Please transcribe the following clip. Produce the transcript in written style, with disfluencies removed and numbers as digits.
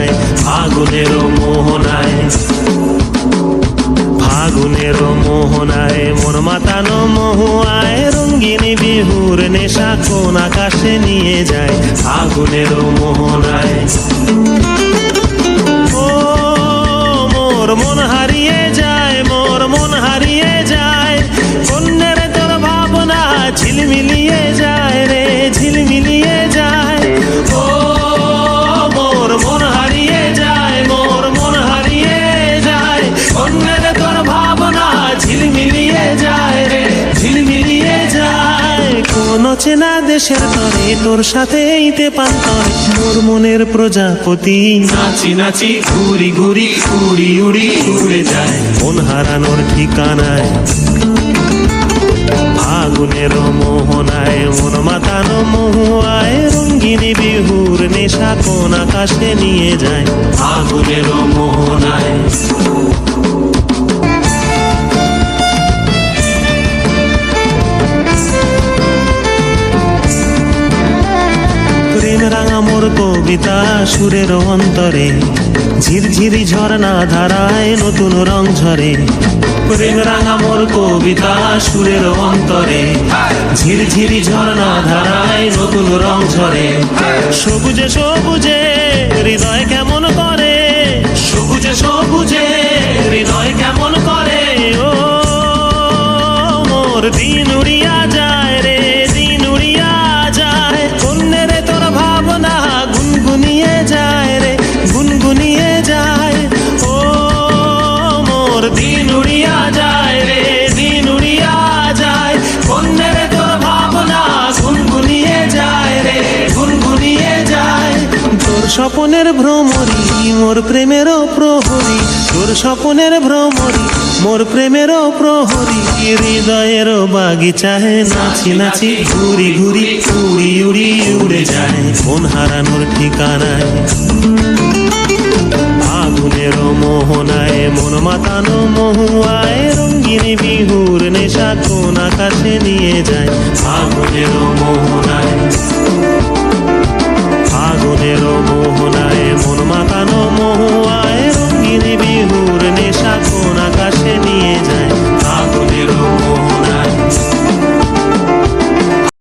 যায় ফাগুনের মোহনায়। ফাগুনের মোহনায় মন মাতানো মহুয়ায় রঙিন বিহুর নেশা কোন আকাশে নিয়ে যায় ফাগুনের মোহনায়। ও মোর মন হারিয়ে যায়, মোর মন হারিয়ে যায়, কন্যের তোর ভাবনা ঝিলমিলিয়ে যায় রে ঝিলমিলিয়ে যায়। ও মোর মন হারিয়ে যায়, মোর মন হারিয়ে যায়, কন্যের তোর ভাবনা ঝিলমিলিয়ে যায় রে ঝিলমিলিয়ে যায়। কোন চেনা দেশের তরে তোর সাথে ইতে পান্তরে মোর মনের প্রজাপতি নাচি নাচি ঘুরি ঘুরি উড়ি উড়ি উড়ে যায় মন হারানোর ঠিকানায়। ফাগুনের মোহনায় মন মাতানো মহুয়ায় রঙিন বিহুর নেশা কোন আকাশে নিয়ে যায় ফাগুনের মোহনায়। প্রেম রাঙা মোর কবিতা সুরের অন্তরে ঝিরঝিরি ঝর্ণা ধারায় নতুন রং ঝরে। প্রেম রাঙা মোর কবিতা সুরের অন্তরে ঝিরঝিরি ঝর্ণা ধারায় নতুন রং ঝরে। সবুজে সবুজে হৃদয় কেমন করে, সবুজে সবুজে হৃদয় কেমন করে। ও মোর দিন উড়িয়া যায় রে দিন উড়িয়া যায়, কন্যের তোর ভাবনা গুনগুনিয়ে যায় রে গুনগুনিয়ে যায়। ও মোর দিন উড়িয়া যায় রে দিন উড়িয়া যায়, কন্যের তোর ভাবনা গুনগুনিয়ে যায় রে গুনগুনিয়ে যায়। তোর স্বপনের ভ্রমরি মোর প্রেমেরও প্রহরী, তোর স্বপনের ভ্রমরি মোর প্রেমেরও প্রহরী। হৃদয়ের বাগিচায় নাচি নাচি ঘুরি ঘুরি উড়ি উড়ি উড়ে যায় মন হারানোর ঠিকানায়। ফাগুনের মোহনায় মন মাতানো মহুয়ায় রঙিন বিহুর নেশা কোন আকাশে নিয়ে যায় ফাগুনের মোহনায়।